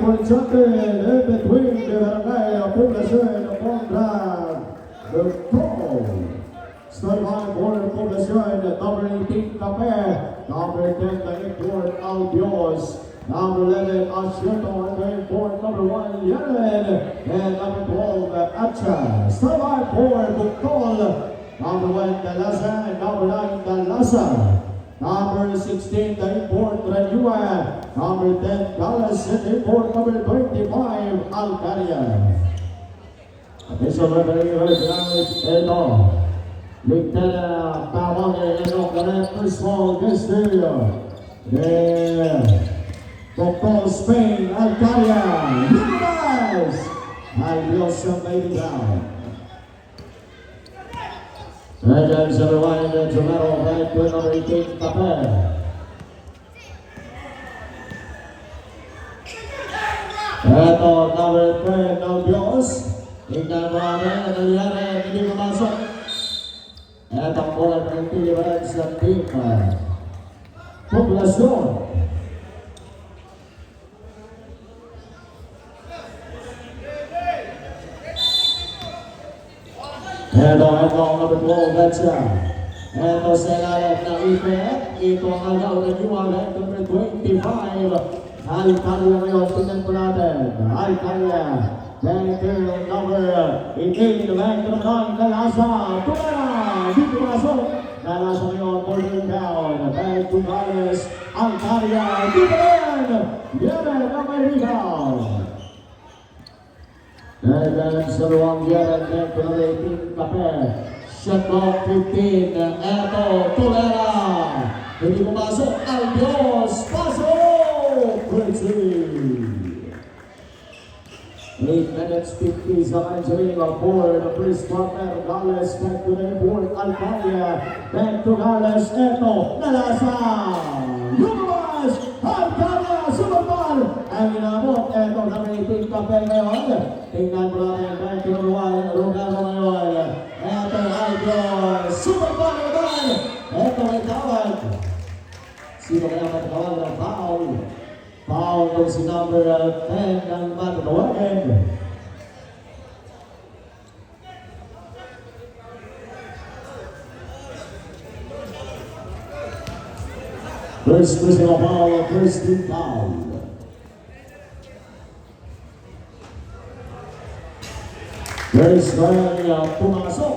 Fortune in between the Barangay Poblacion contra the Pro. Starting for Poblacion, number 18 Cape, number 10 the Import Albios, number 11 Asherto, and number 1 Yeren, and number 12 Acha. Starting for Bukol, number 1 Dalasa, and number 9 Dalasa. Number 16, the import Ranjua. Number 10, Dallas, and import number 25, Alcaria. Official referee right now is Edo. Lieutenant Pavone, Edo, Canet, small district. There. Bocol, Spain, Alcaria. Lucas. Albios, baby down. Legends of the line, Tomorrow, back to number 18, Cape. Ito, number 10, Albios. Tingnan mo namin, nangyari, hindi pumasok. Ito ang bola ng tilibaran sa team. Poblacion. Ito ang number 12, Betcha. Ito sa lahat ng IPF. Ito ang agaw ng URF number 25. Alcaria ngayon, tingnan po natin. Alcaria. Then to number 18, back to number 9, Nalasa. Tumara! Dito pasok. Nalasa ngayon, border down. Back to Carlos. Alcaria. Dito rin. Yeren ang may rebound. Then sa luwang Yeren, back to number 18, Cape. Shot clock 15. Eto, Tulera. Hindi pumasok. Albios. Pasok! 8 minutes 50 sa Angelina for the first quarter. Gales back to the import. Alcaria. Back to Gales. Eto, Nalasa. Lumabas. Alcaria. Sumabal. Ang inabot. Eto, number 18 Cape ngayon. Tingnan mo natin. Back to number 1. Rogaro ngayon. Eto, Albios. Sumabal naman. Eto, may tawag. Sino kaya matawag ng foul? Foul kung si number 10 ang matatawagan. First personal foul, first team foul. First line pumasok.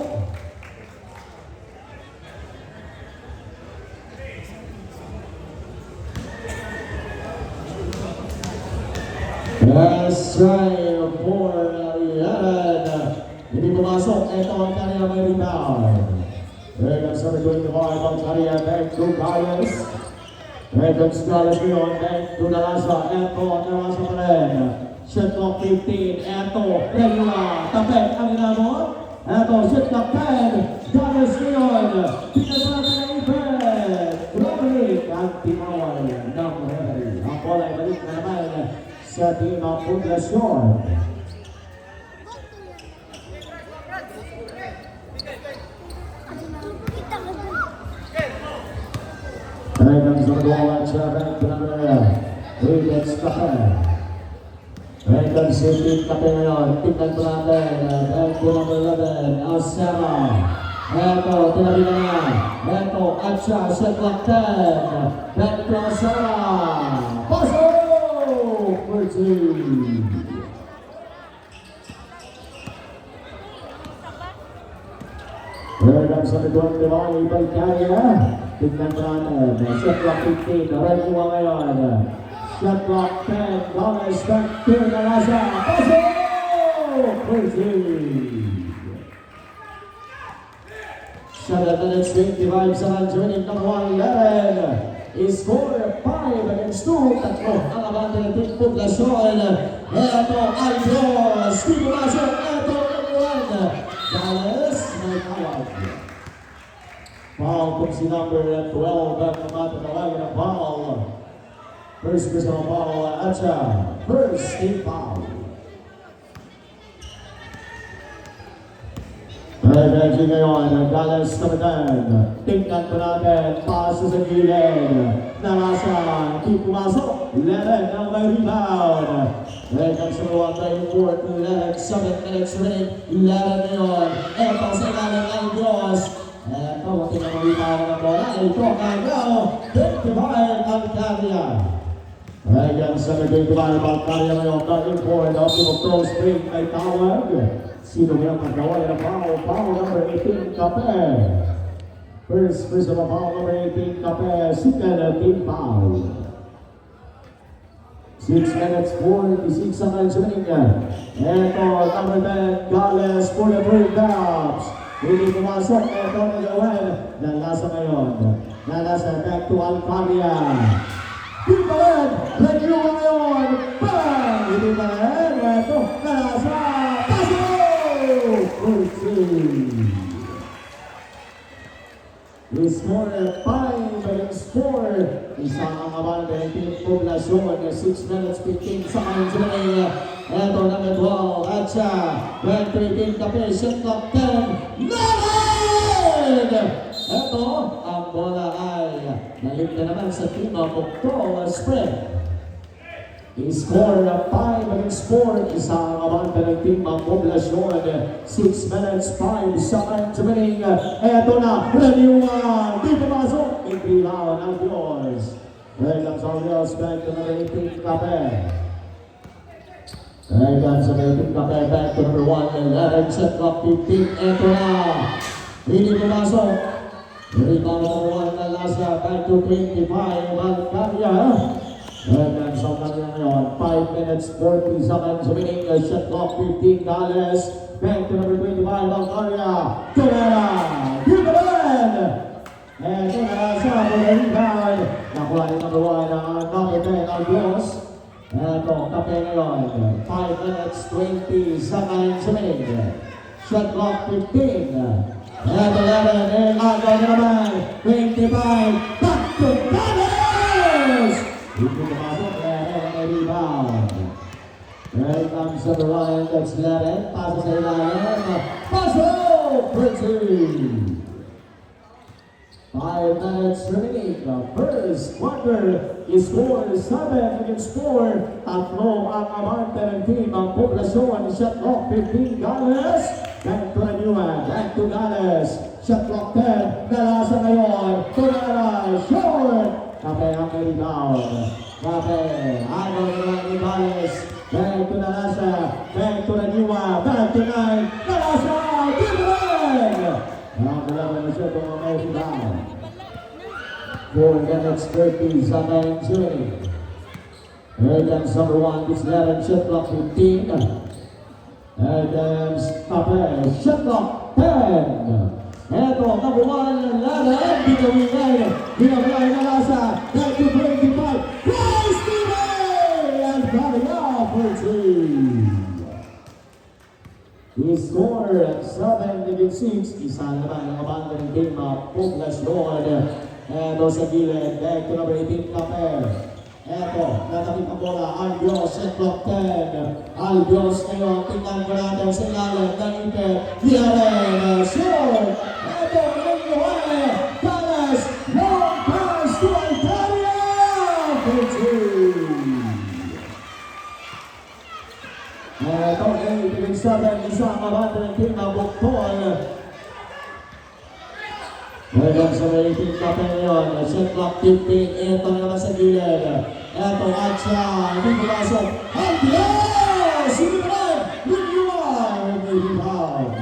Let's try for Yeren. Hindi pumasok. Ito ang kanya may rebound. Regan sa 25 ang kanya back to Gales. Regan Scarlett yun back to Nalasa. Ito ang Nalasa pa rin. Shot clock 15. Ito. Regula. Tapet ang inamon. Ito. Shot clock 10. Gales yun. Pinagpapag ng Ipet. Robert ang timawal ng referee. Ang bola ay balik na naman sa team ng Poblacion. Regan sa magawa siya rin pinamaya. Regan Cape. Regan City Cape ngayon. Tignan po natin. Back to number 11. Asera. Eto, tinabi na niya. Eto, Acha, set clock 10. Back to Asera. Pasok! 14. Regan sa 25, Alcaria. Tignan po natin. Shot clock 15. Regula ngayon. Shot clock 10. Gomez back to Nalasa. Pasok! 14. 7 minutes 25 sa Angelina Capuan. Yeren. Score 5 against 2. Tatlo ang abante ng Team Poblacion. Eto, Albios. Dito masok. Eto, number 1. Gales, may tawag. Foul kung si number 12 at namatatawagan ng foul. First personal foul, Acha. First team foul. Energy ngayon, Gales naman. Tingnan po natin, paso sa gilid. Nalasa, di pumasok. Leren ang may rebound. Welcome sa mga tayo 4 to 11, 7 minutes remaining. 11 ngayon. Eto sa ilalim ng Diyos. Eto, munti na mabitaw ng bola. Ito kagaw. 55 Alcaria. Welcome sa 25 Alcaria ngayon. Starting for the Optimum Pro Spring ay tawag. Sino yung magkawal ng foul? Foul number 18, Kape. First of all, foul number 18, Kape. Second team foul. 6 minutes, 46 seconds remaining. Eto, number 10, Gales for the third downs. Hindi pumasok, eto na gawin. Nalasa ngayon. Nalasa back to Alcaria. Hindi pa rin, review ngayon. Bang! Hindi pa rin, eto, nalasa. Paso! 13. We score 5 against 4. Isang ang abante ng team poblasyon. 6 minutes 15 seconds remaining. Eto number 12. At siya. 20 Kape. Shot clock 10. Lalag! Eto ang bola ay nalik na naman sa team ng Octo Spread. I-score 5 against 4. Isang abante ng team ng poblasyon. 6 minutes 5 seconds remaining. Eto na, reviewan. Di pumasok. Ipilaw ng Diyos. Welcome sa Diyos. Back to number 18, Kape. Welcome sa 18, Kape. Back to number 1, 11. Set clock 15. Eto na. Hindi pumasok. Rebound number 1 na Lasa. Back to 25. Alcaria. Welcome sa Alcaria ngayon. 5 minutes 40 seconds remaining. Shot clock 15. Gales. Back to number 25. Alcaria. Tonera. Give it in. And Tonera sa rebound. Nakuha ni number 1 ang number 10 ang Dios. Ito, Kape ngayon. 5 minutes 20 seconds remaining. Shot clock 15. And 11. And agaw na naman. 25. Back to Gales. Hindi pumasok. And rebound. Here comes number 1. That's 11. Pasa sa ilalim. Pasok! Pretty. 5 minutes remaining. The first quarter is score 7 against 4. Tatlo ang abante ng team ang poblasyon. Shot clock 15 Gales. Back to Raniwa. Back to Gales. Shot clock 10. Nalasa ngayon. Tonera. Short. Kape ang rebound. Kape. Agaw naman ni Gales. Back to Nalasa. Back to Raniwa. Back to 9. Nalasa. Give it in. Nakakalaban na siya itong mga rebound. 4 minutes 30 seconds remaining. Here comes number 1, this 11, shot clock 15. Here comes Kape, shot clock 10. Eto, number 1, Lalan, binabay na Lasa, back to 25. Christ Stevie! And coming off for 3. He scored 7 against 6. Isa naman ang abante ng team ng poblasyon. Eto sa gilid, back to number 18, Kape. Eto, natakip ang bola, Albios, set clock 10. Albios ngayon, tingnan ko natin sa ilalim ng ipit. Yaren, short! Eto, nangyuhan, Gales, long pass to Alcaria! 13. Eto, 8-7, isang abante ng team ng Bukton. Welcome sa 18 Kape ngayon. Shot clock 15. Ito naman sa gilid. Ito at siya. Hindi pumasok. Albios! Hindi pa rin! Reviewan! Rebound.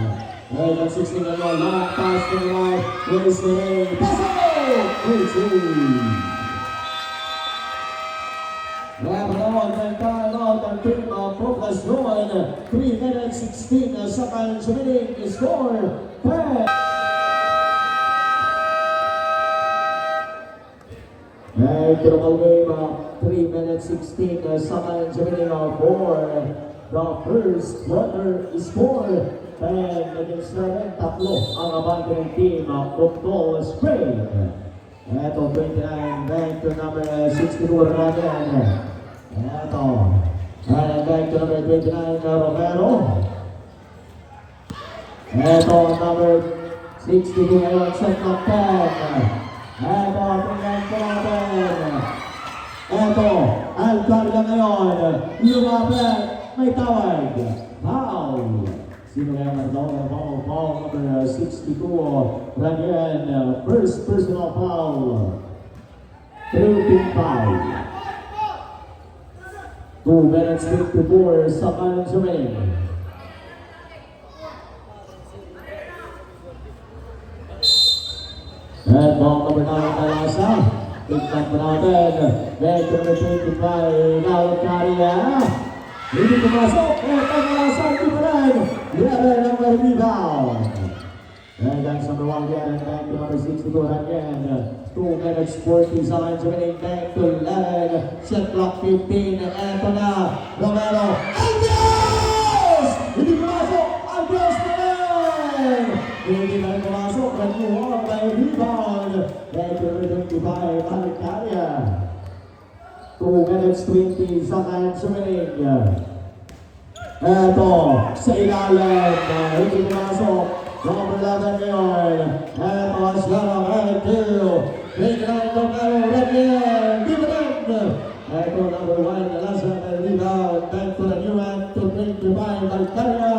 Welcome 16 ngayon. Long pass to the right. Race the way. Pasok! 13. Napanood ng time-out ang team ng poblasyon. 3 minutes 16 seconds remaining. Score 10. Critical game of 3 minutes 16 seconds remaining for the first quarter is 4 against 7. Tatlo ang abante ng team of Octo Spring. Eto 29 back to number 62 Ragan. Eto back to number 29 Romero. Eto number 62 ngayon sa top 10. Eto, tingnan ko natin. Eto, Alcaria ngayon. Lumapit. May tawag. Foul. Sino kaya magdawag ng foul number 62. Ranian. First personal foul. Tripping foul. 2 minutes 54 sa kanan sumayin. And ball number 9 Kalasa. Tignan po natin. Medyo number 25 Alcaria. Hindi pumasok. Ito Kalasa. Hindi pa rin. Level number rebound. And that's number 1 again. Back to number 62 again. 2 minutes 40 seconds remaining. Back to 11. Shot clock 15. Ito na. Romero. Albios! Hindi pumasok. Albios pa rin. Hindi na rin pumasok. Nagmuha by rebound. Back to number 25. Alcaria. 2 minutes 20 seconds remaining. Ito. Sa ilalim. Hindi pumasok. Number 11 ngayon. Ito ang siyang right two. Big right to Melo. Ranian. Dividend. Ito number 1. Nalasa na rebound. Back to the new end to 25. Alcaria.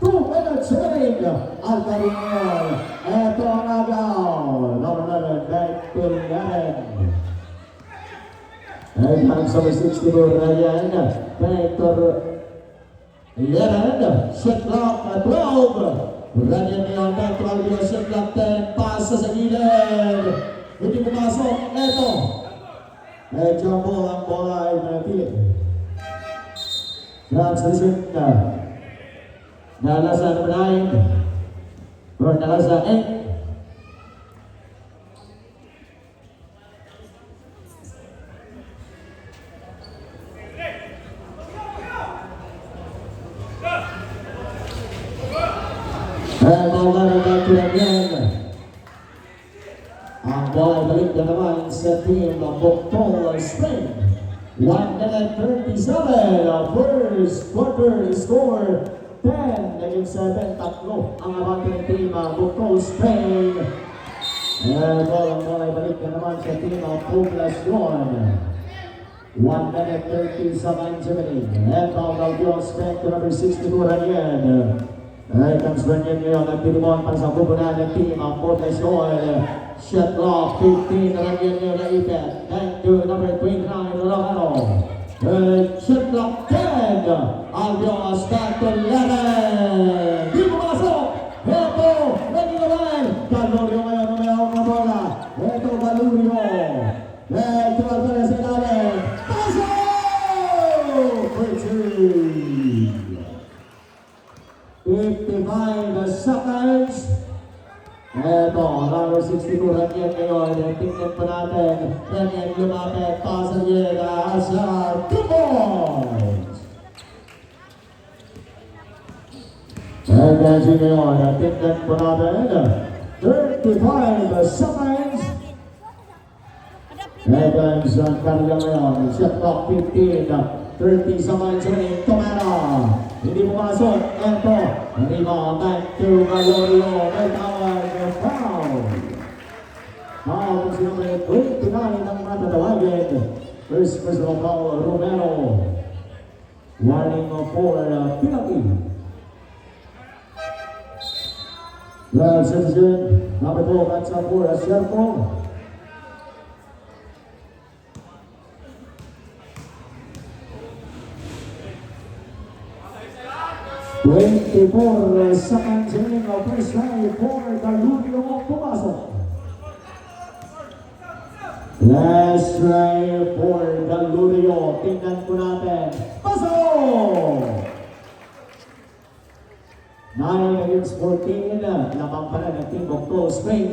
2 minutes remaining. Alcaria ngayon. Ito ang agaw. Number 11. Back to 11. And comes number 62. Ranian. Vector 11. Shot clock 12. Ranian ngayon, back to Albios, shot clock 10, pasa sa gilid. Hindi pumasok, eto. Medyo ang bola ay manatili. Transition na. Nalasa number 9. Or nalasa 8. And ball letter back to Ranian. Ang bola balik na naman sa team ng Boctol Spring. 1 minute 37. First quarter score 10 naging 7. Tatlo ang abante ng team ng Boctol Spring. And ang bola balik na naman sa team ng Poblacion. 1 minute 30 seconds remaining. And ball Albios back to number 62 Ranian. Right comes Ranian ngayon, nagpilibon para sa kupunan ng team ang Poblacion. Shot clock 15, Ranian ngayon na ipet. Back to number 29, Romero. Shot clock 10, Albios back to 11. Di pumasok! Ito, Ranian naman. Valurio ngayon, umayawag na bola. Ito, Valurio. Back to Alcaria sa ilalim. Pasok! For 3. 55 seconds. Eto, number 62 Ranian ngayon. Tingnan pa natin. Ranian lumapit. Pasa niya sa 2 points. And as you ngayon, tingnan pa natin. 35 seconds. Evans ang karga ngayon. Shot clock 15. 30 seconds remaining. Tomara. Hindi pumasok. Ito. Hindi mo. Back to Valurio. May tawag ng foul. Foul kung sino may 29 ang matatawagin. First personal foul, Romero. Warning for penalty. Well, substitute. Number 4, that's up for Sierpo. 24 seconds remaining of first drive for Valurio ang pumasok. Last drive for Valurio. Tingnan po natin. Pasok! 9 against 14. Lamang pa rin ang team of Boctol Spring.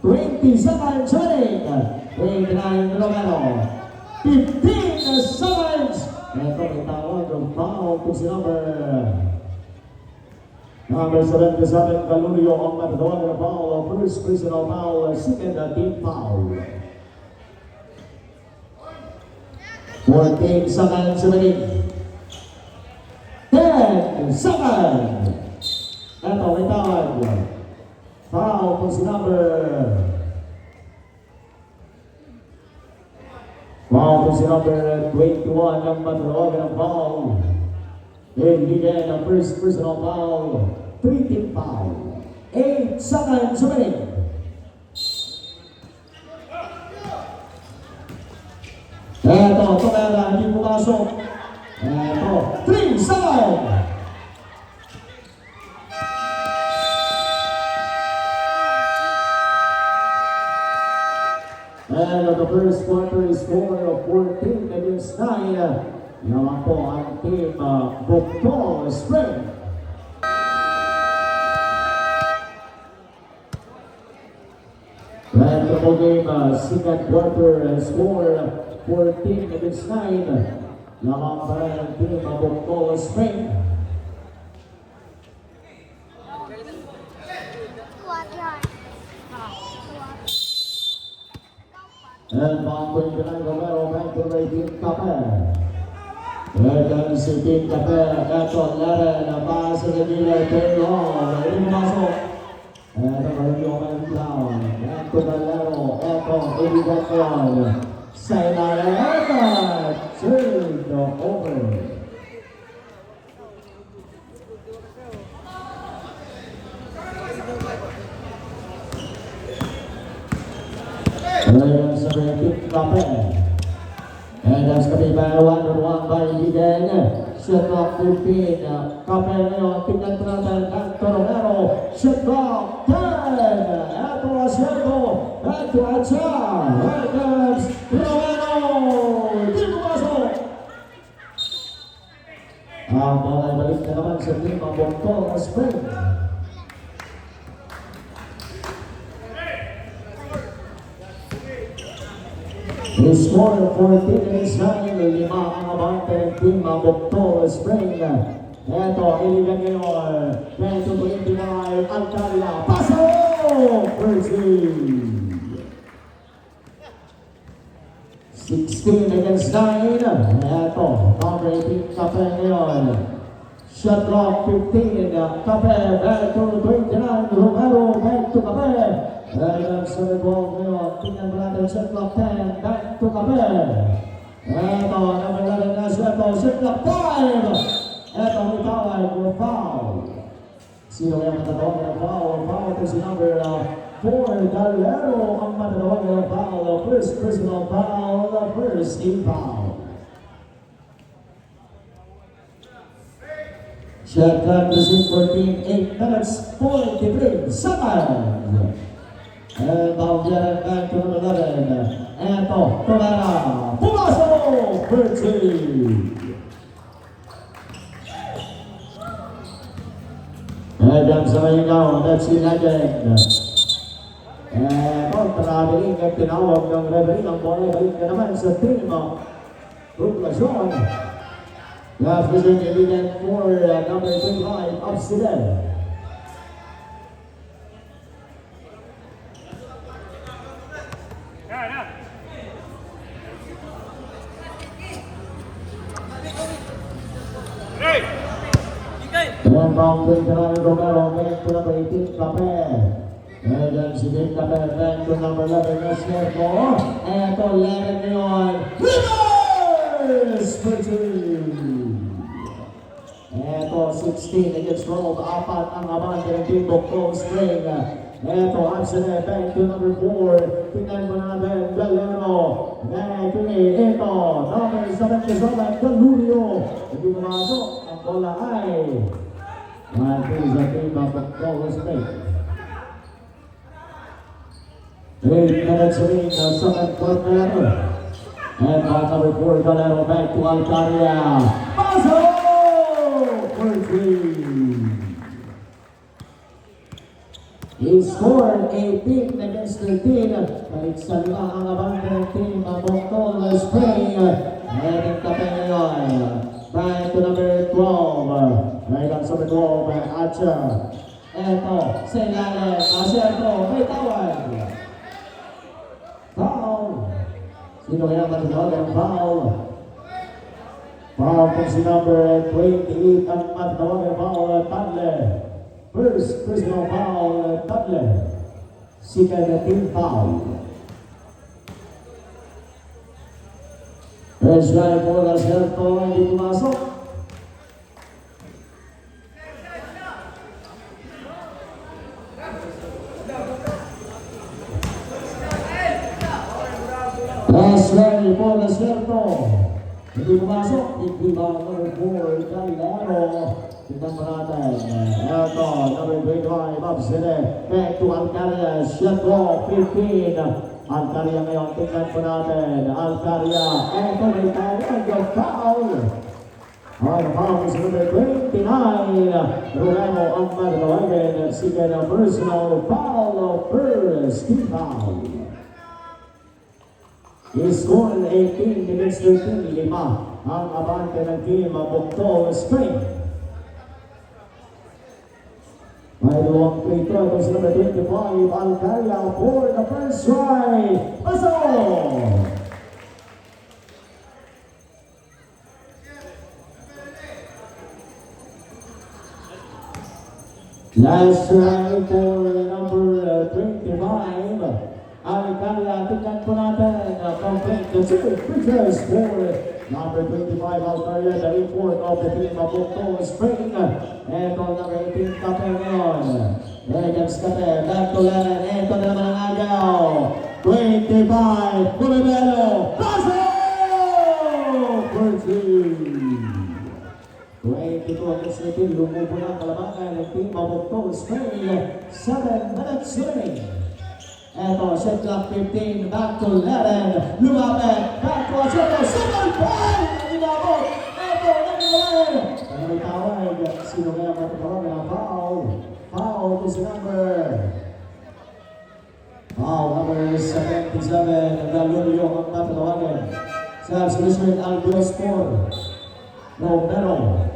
20 seconds running. 29 Romero. 15 seconds. Ito itawag ang foul kung si number 77, Valurio ang matatawagan ng foul. First personal foul, second team foul. 14 seconds remaining. 10 seconds. Ito, may tawag. Foul kung si number Foul to si number 21 ng matulawagan ng foul. Again, ang first personal foul, 3-team foul. 8 seconds remaining. Eto, Tonera, hindi pumasok. Eto, 3 seconds. And the first quarter is score of 14 against 9. Yaman po ang team Bukto Spring. And the game, second quarter score 14 against 9. Yaman pa rin ang team Bukto Spring. And Bangkoy Pinay Romero back to the team Kape. And si team Kape, eto Leren, pass sa kanila, Taylor, hindi masok. Eto Mario Brown, back to the Lero, eto, Ibigatron. Sa ilalim, turn over. And sa Pick Kape. And that's going to be by 1-1 by Ligan. Shot clock 15. Kape ngayon, tignan po natin ang Romero. Shot clock 10. Eto Asiago. Back to Acha. Right comes Romero. Di pumasok. Ang bola ay balik na naman sa team ng Bukto Spring. The score 14 against 9, 5 ang abante ng team Bukto Spring. Eto, iligan ngayon, 20-29, Alcalia, pasok! Percy! 16 against 9, eto, number 18, Kape ngayon. Shot clock 15, Kape, back to 29, Romero, back to Kape. And sa ball ngayon, tingnan mo natin shot clock 10, back to Kape. Eto, naman na shot clock 5. Eto, may tawag for foul. Sino yung matatawag ng foul? Foul to si number 4, Galero ang matatawag ng foul. First personal foul, first team foul. Shot clock to 14, 8 minutes, 43 seconds. And Baljeran back to number 11. Eto, Tonera. Pumasok! Percy! And ang sa mayingaw, that's the legend. Eto, traveling at tinawag ng referee ng bola. Balik na naman sa team Buklasyon. Last vision illegal for number 25, Absiden. And Bangkoy Pinay Romero back to number 18, Kape. And then si Dave Kape back to number 11, Esquerdo. Eto, 11 ngayon. Reverse! Eto, 16 against 12. Apat ang abante ng team Bukto Spring. Eto, Absene back to number 4. Tingnan mo natin, Galero. Back to Eto, number 77, Galurio. Hindi pumasok. Ang bola ay is a team of Bukto Spring. 8 minutes remaining, second quarter. And number 4, Galero back to Alcaria. Pasok! For 3. He scored 18 against 13. Balik sa 5 ang abante ng team ng Bukto Spring. And ang Kape ngayon. Back to number 12. Right on number 12, Acha. Eto, sa ilalim. Asiago, may tawag. Foul. Sino kaya matawag ang foul? Foul kung si number 28 ang matawag ang foul, Tadle. First personal foul, Tadle. Second team foul. First try po na Serto, hindi pumasok. First try po na Serto, hindi pumasok. Iba number 4, Calero. Tingnan mo natin. Ito, number 25, Abside. Back to Alcaria, Serto, 15. Alcaria ngayon, tingnan po natin. Alcaria, ito may tawag yung foul. Ang foul is number 29. Rulemo ang maglawagan. Sige na personal foul. First team foul. I-score 18 minutes 13, 5 ang abante ng team Bugtong Spring. May dalawang free throw, ito si number 25, Alcaria for the first try. Pasok! Last try for number 25, Alcaria. Tingnan po natin, complete the two free throws for number 25, Alcaria, the report of the team of Bugtong Spring. Ito number 18, Kape ngayon. Regans Kape, back to Lennon. Ito na naman ang agaw. 25, Pulibelo. Pasok! For 22 ang isipin, lumubo ng kalabangan ng team of Bugtong Spring. 7 minutes remaining. Ito, shot clock 15, back to Lennon. Lumapit, back to Achoto. Second point! Inabot! Ito, nag-away! May tawag, sino kaya matatawagan na foul? Foul to si number 77, Galulio ang matatawagan. Substitution Albios for Romero.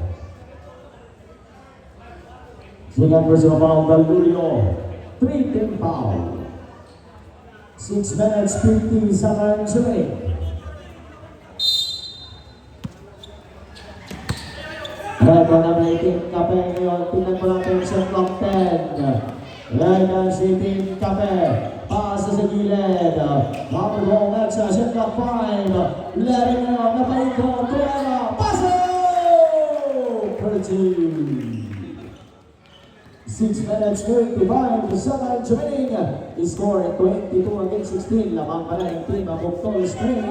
Second personal foul, Galulio. 3-team foul. 6 minutes, 50 seconds remaining. Ito na may team Kape ngayon. Tingnan po natin sa clock 10. Yan si team Kape. Pasa sa gilid. Number 1 next sa clock 5. Letting ngayon. Napaliko. Tuera. Pasok! 6 minutes, 35 seconds remaining. Score 22 against 16. Lamang pa na yung team of Bugtong Spring.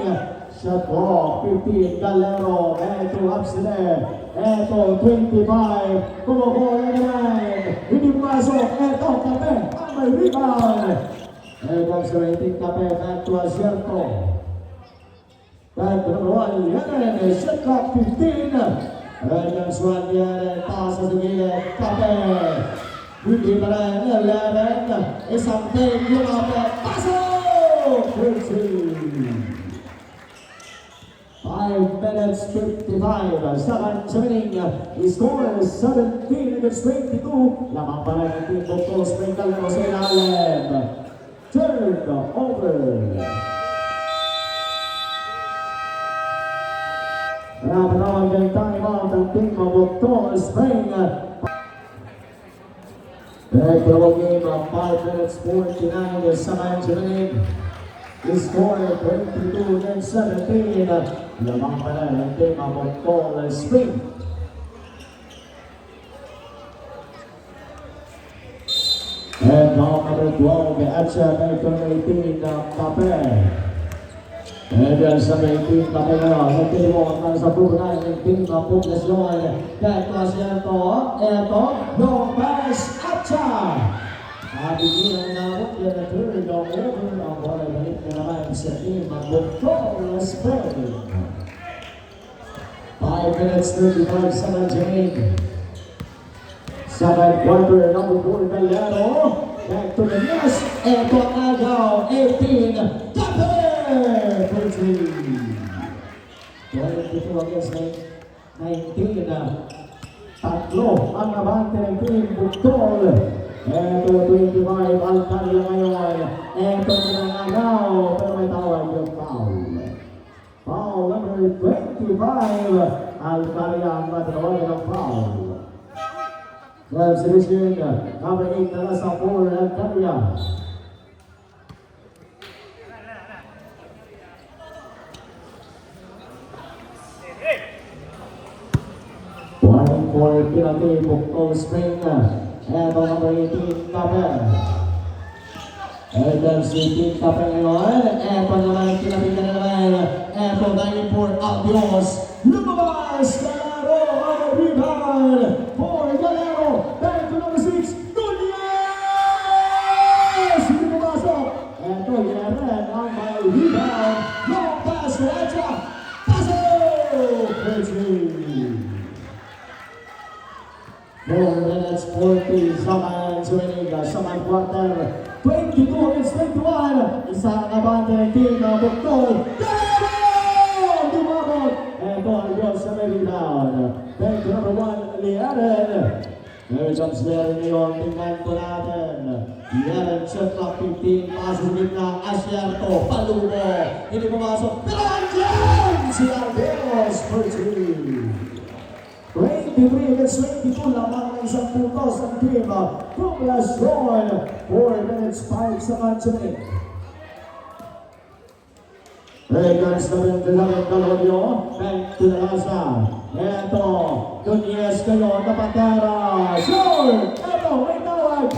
Shot clock 15. Galero. Ito Abside. Ito 25. Kumukuha naman. Hindi pumasok. Ito Kape. Ang may rebound. Ito sa rating Kape. Back to Acerto. Back to number 1. Yan. Shot clock 15. Ryan Swan yan. Pasa sa gilid. Kape. Hindi pa rin 11. Isang team lumapit. Pasok! 5 minutes 55 seconds remaining. Score 17 against 22. Lamang pa rin ang team Bugtong Spring Calero sa ilalim. Turn over. Napatawag ng time out ang team Bugtong Spring. Back-to-the game of 5 minutes 49 seconds remaining. Score 22 against 17. Lamang pa rin ang team of Bugtong Spring. And now number 12, Atcha, number 18, Kape. And then sa 18, Kape na, nagtimo ang sa pupunan ng team of Poblacion. Back to Acerto, eto, long pass, Atcha. Bigyan na rin yan na third over. Ang bola balik na naman sa team ng Bugtong Spring. 5 minutes 35 seconds remaining. Second quarter, number 4, Galero. Back to the nest. Eto ang agaw, 18. Kape! 22 against 19. Tatlo ang abante ng team Bugtong. Eto 25, Alcaria ngayon. Eto pinangagaw, pero may tawag yung foul. Foul number 25, Alcaria ang matatawagan ng foul. Substitution, number 8 na nasa 4, Alcaria. for penalty, Buktol Spring. Eto number 18, Kape. Eto si Team Kape ngayon. Eto naman, kinabigan na naman. Eto dahil for Albios. Lumabas! Galero on the rebound for Galero. Back to number 6, Nunez! Hindi pumasok. Eto, Yeren on my rebound. Long pass for Edja. Pasok! 4 minutes 40 sa quarter 22 against 21. Isang abante ng team na Buktol. Galero! Dumakot! Eto ang Diyos sa may rebound. Back to number 1, Liaren. Here comes Liaren ngayon. Tingnan ko natin. Liaren shot clock 15. Pasok gitna. Asiarto. Palubo. Hindi pumasok. Pero andyan! Si Alberos for 2. 23 against 22 lamang ng isang puntos ang team Poblacion. 4 minutes 5 sa match-up. Regards na rin ng Calonio. Back to the Lasa. Eto, Nunez kayo, Napatera. Short! Eto, may tawag.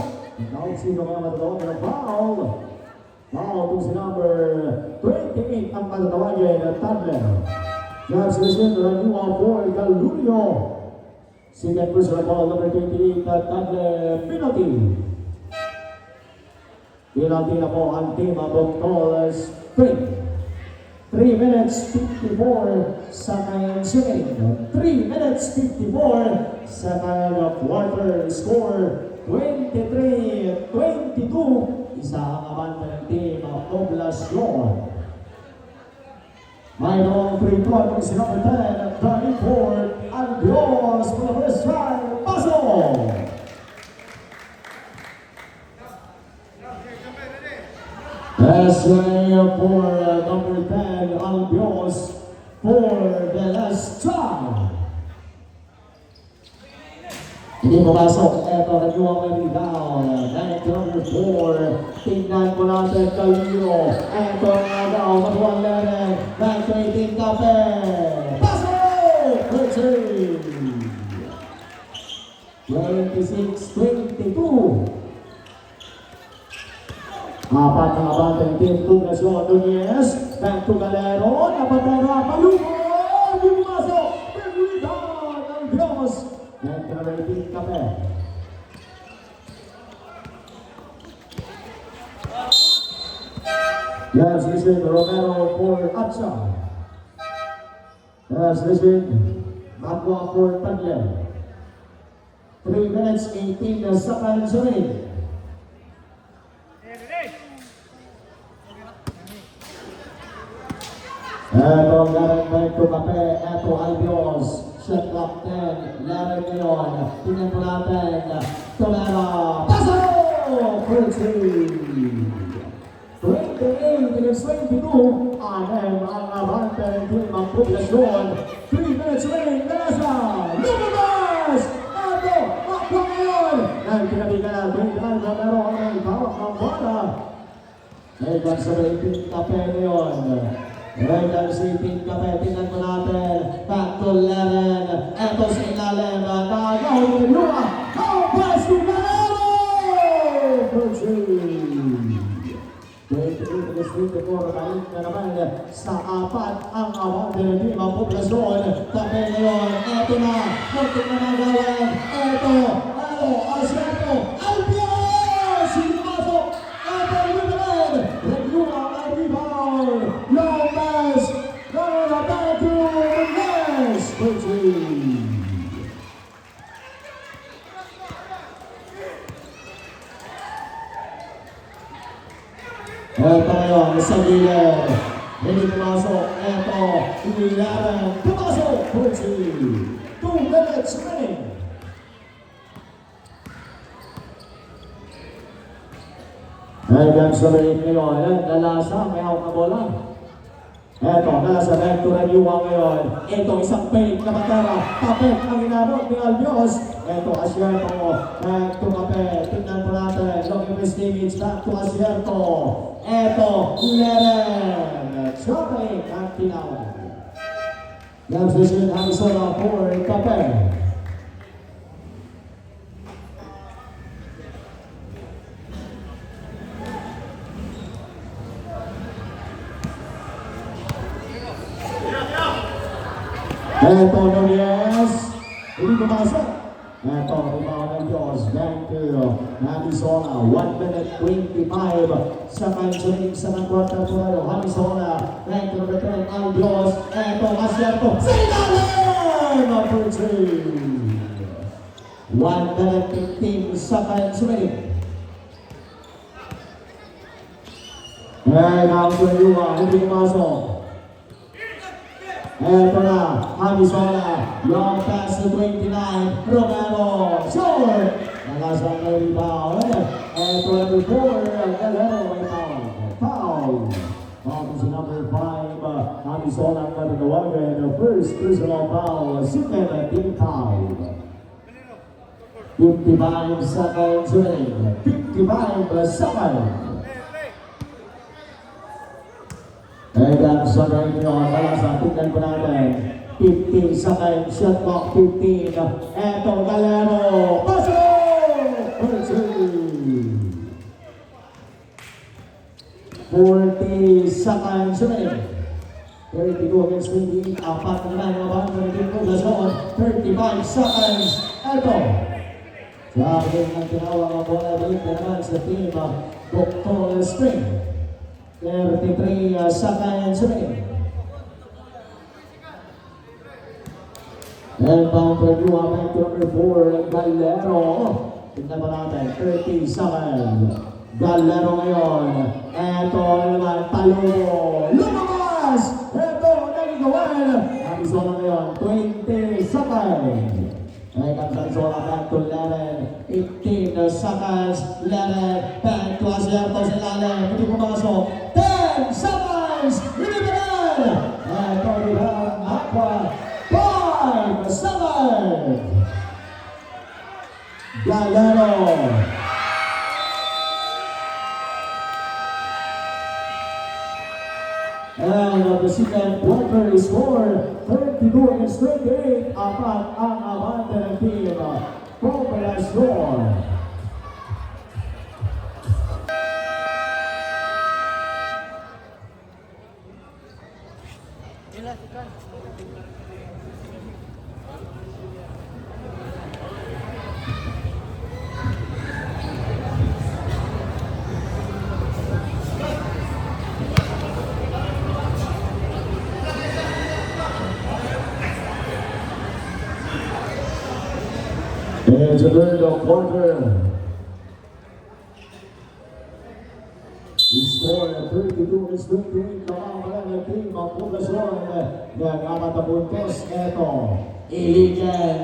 Now, sino mga matatawag ng foul? Foul to si number 28 ang matatawagin ng Tadler. Judge Lucien Ranua for Galunio. Second personal ball number 28 at Tadler penalty. Penalty na po ang team of Buktol Spring. 3 minutes 54 sa kanyang second. 3 minutes 54 sa kanyang quarter. Score 23-22. Isa ang abante ng team of Poblacion. Mayroong free throw ng si number 10 at driving forward. Andros for the first try. Pasok! That's for number 10, Albios for the last try. Hindi pumasok. Eto, nag-iwang may rebound. Back to number 4. Tingnan ko natin Calino. Eto nga daw, matuwang leren. Back to 18, Kape. Pasok! 26-22. Apat na abante ng team Poblacion. Nunez. Back to Galero. Napatera. Palubo! Hindi pumasok. Big rebound ng Diyos. Back to number 18, Kape. Yes, listen, Romero for Atsa. Yes, listen, Magua for Tadler. 3 minutes 18 na sa kansurin. Eto, Laren back to Kape. Eto, Albios. Shot clock 10. Laren ngayon. Tingnan po natin. Tumera. Pasok! 28 against 22. Anem ang abante ng team ng Poblacion. 3 minutes remaining. Nasa. Lumabas! Eto, makwa ngayon. Nagkinabigan na. Tingnan Romero ang hawak ng bola. Eto, sa 18 Kape ngayon. Regal si Team Kape, tingnan ko natin. Back to Leren. Eto sa ilalim. Nagaw yung luwa. How pass to Galero! 28-24. Balik na naman sa apat ang abante ng team ang Poblacion. Kape ngayon. Eto na. Muntik na nagawan. Eto. Asiato. Albios! Hindi masok. Eto yung naman. Regula ang rebound. Long pass. Galera back to Nunez. 13. Eto ngayon, sa gilid. Hindi pumasok. Eto, Liaren. Pumasok. 14. 2 minutes remaining. Hanggang sa balik ngayon. Nalasa, may hawak na bola. Eto, nasa back to Raniwa ngayon. Eto, isang fake na matera. Kapit ang inabot ni Albios. Eto, Asiato. Back to Kape. Tingnan po natin. Looking for Stimage. Back to Asiato. Eto, Leren. Chopping at tinawag. Yang susunod ang Sora for Kape. Eto Nunez, hindi pumasok. Eto, rebound ng Diyos, back to Hamisola, 1 minute 25 seconds remaining sa quarter po tayo. Hamisola, back to number 10, ang Diyos. Eto, Asiato, sa ilalim! Number 3. 1 minute 15 seconds remaining. Ang Tuyua, hindi pumasok. Eto na, Hamisola, long pass to 29, Romero, short! Nalasang na rebound. Eto number 4, Galero, may foul. Foul si number 5, Hamisola ang natagawagan. First personal foul, second team foul. 55 seconds remaining. 55 seconds. Egan sa right nyo, malasa, tignan po natin. 15 seconds, shot clock 15. Eto, Galero, pasok! 40 seconds remaining. 32 against 28, apat na naman mga bang ng poblasyon. 35 seconds, eto. Sa akin ang tinawag ang bola, balik na naman sa team, Dr. Spring. 33 seconds remaining. And bound for Dua, back to number 4, Galero. Tignan pa natin, 30 seconds. Galero ngayon. Eto naman, Talugo. Lumabas! Eto, nagigawin. Hamisola ngayon, 20 seconds. Egan Sanzola back to Leren, 18 seconds, Leren, back to Asiato sa ilalim, hindi pumasok, 10 seconds, hindi pa rin! Eto rebound, Aqua, 5 seconds! Galero! And the second quarter is score 32 against 28. Apat ang abante ng team. Poblasyon. It's a third quarter. We score 32 against 28. Nakakala ng team ang poblasyon ng apat na puntos. Eto, Iligan.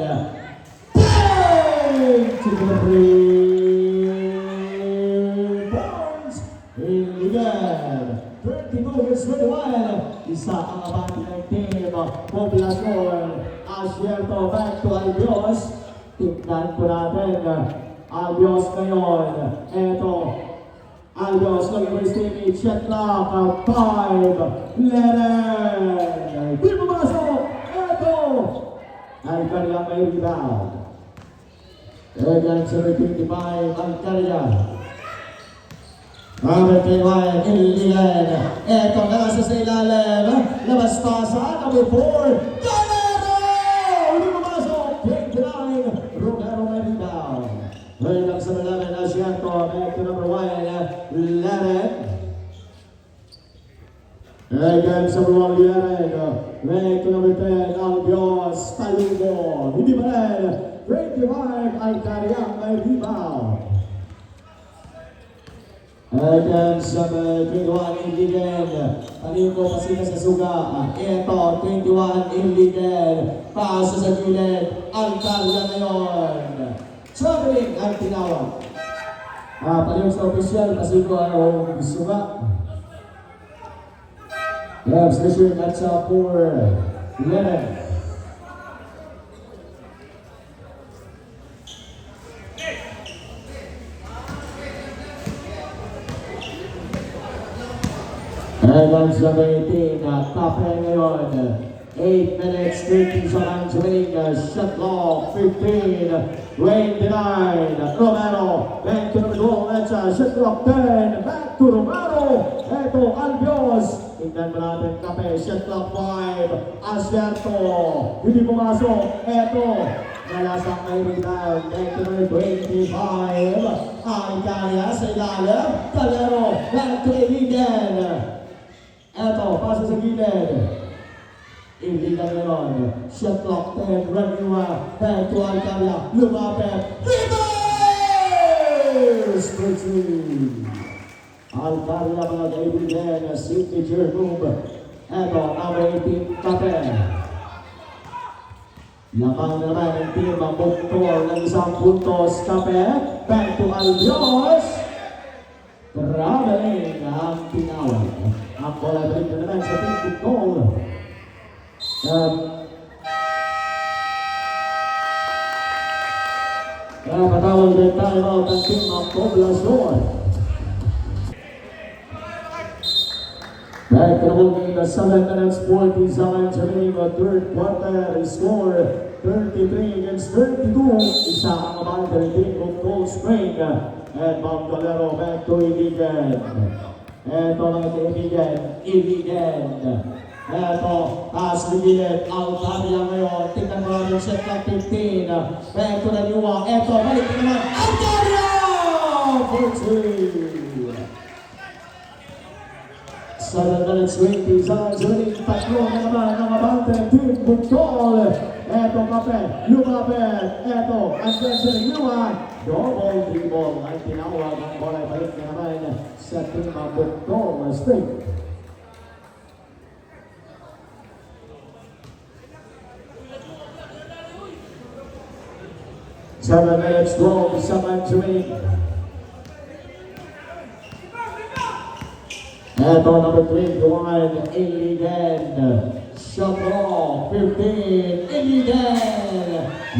Bang! To the 3 points. Iligan. 32 against 21. Isa ang abante ng team. Poblasyon. Asierto back to Albios. Tignan po natin, Albios ngayon. Eto, Albios looking for his teammate. Shot clock, 5. Leren. Di pumasok. Eto, Alcaria may rebound. Egan sa 25, Alcaria. Robert K. Ryan, Iligan. Eto, nasa sa ilalim. Labas pa sa number 4. Galero! Di pumasok. 29. Romero may rebound. Right up sa malaman, Asiato, back to number 1, Leren. Again sa number 1, Leren. Back to number 10, Albios, Talugo. Hindi pa rin. 25, Alcaria may rebound. Again sa 21, Iligan. Talugo pasina sa suga. Eto, 21, Iligan. Pasa sa gilid. Alcaria ngayon. Traveling ang tinawag. Palihog sa official, pasigo ang suga. Station at sa 4, Leren. Evans sa 18, Tape ngayon. 8 minutes, 30 seconds remaining. Shot clock, 15, 29. Romero, back to number 12. That's shot clock 10. Back to Romero. Eto, Albios. Tingnan mo natin, Kape, shot clock 5. Asierto, hindi pumasok. Eto, nalasang may rebound. 25. Alcaria sa ilalim. Calero, back to Iligan. Eto, pasa sa gilid. Iligan ngayon. Shot clock 10. Raniwa, back to Alcaria. Lumapit. Reverse! Alcaria mga kaibigan, signature move. Eto, number 18, Kape. Lamang naman ang team ang buktor ng isang puntos. Kape, back to Albios. Traveling ang tinawag. Ang bola balik na naman sa team buktor. Patawag din tayo out ang team ng Poblacion. Back to the ball game, 7 minutes 40 seconds remaining on third quarter. Score 33 against 32. Isa ang abante ng team of Cold Spring. And Bob Calero back to Iligan. Eto mga kaibigan, Iligan. Eto, taas ligilid, Alcaria ngayon. Tingnan mo namin set ng 15. Back to the Niwa. Eto, balik naman, Alcaria! 14. 7 minutes 20 seconds remaining. Tatlo na naman ang abante ng team Bukol. Eto, Kape, lumapit. Eto, andyan sa Niwa. Double dribble ay tinawag. Ang bola ay balik na naman sa team ng Bukol State. 7 minutes 12 seconds remaining. Eto, number 21, Iligan. Shot off, 15, Iligan.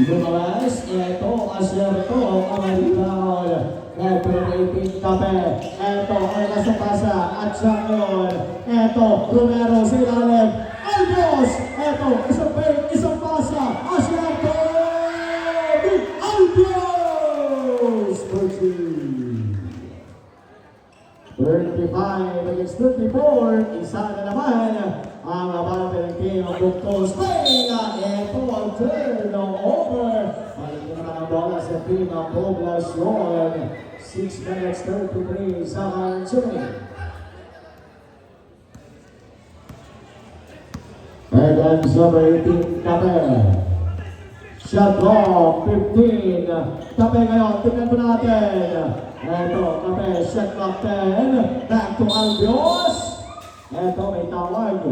Lumabas, eto, Asierto, ang rebound. Eto, 18, Kape. Eto, ang nasa pasa, at siya ngayon. Eto, Romero sa ilalim. Albios! Eto, isang fake, isang pasa, Asierto! Albios! 35 against 34. Isa na naman ang abante ng team of Bukol Spring. Ito ang turnover. Balik na naman ang bola sa team ng Poblacion. 6 minutes 33 seconds remaining. Against number 18, Kape. Shot clock, 15. Kape ngayon, tingnan po natin. Eto, Kape, shot clock 10. Back to Albios. Eto, may tawag.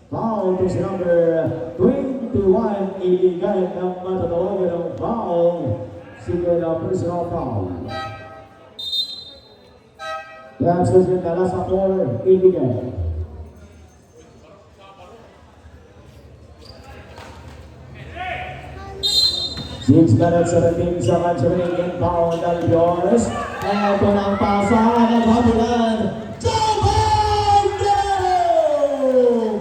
Foul to si number 21. Iligan ng matatawagan ng foul. Sige na personal foul. That's because yung nalasa for Iligan. 6 minutes 17 seconds remaining. Foul ng Albios. Eto na ang pasa ng Habulan. Jabal Gero!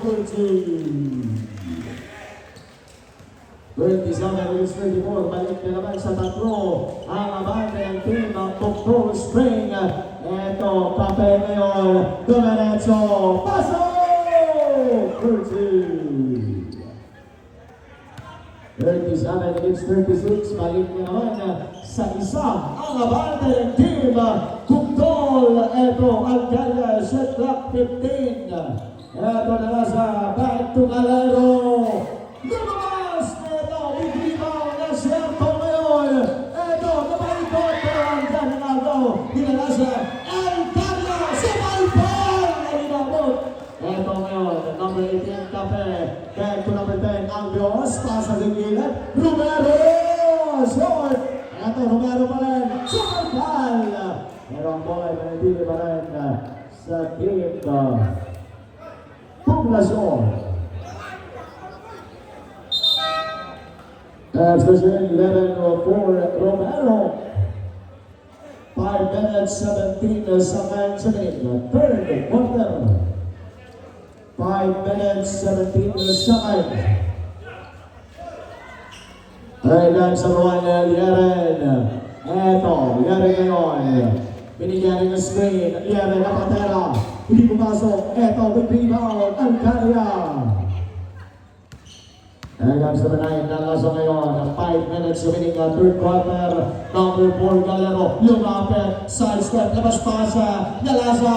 27 against 34. Balik na naman sa tatlo ang abante ng team ng Bukol Spring. Eto, Kape ngayon. Dumanetso. Pasok! 37 against 36. Balik na naman sa isa ang abante ng team Bukol. Eto, Alcaria, shot clock 15. Eto na sa back to Calero. Lumabas! Eto, big rebound na Sierto ngayon. Eto, napalikot pero andyan ang agaw. Dinala sa Alcaria. Sumalpon! Nalinabot. Eto ngayon, number 18, Kape. Back to number 10, Albios. Pasa sa gilid. Romero! Short! Eto, Romero pa rin. Sumalpal! Pero ang bola ay manatili pa rin sa team Poblacion. That's position 11 for Romero. 5 minutes 17 seconds remaining. Third quarter. 5 minutes 17 seconds. Ayan sa Juan Liaren. Eto, Liaren ngayon. Binigyan ng screen. Liaren na patera. Hindi pumasok. Eto, with rebound, Alcalia. Hanggang sa manay, nalaso ngayon, 5 minutes remaining third quarter. Number 4, Galero, lumapit, sidestep, labas pasa, nalasa,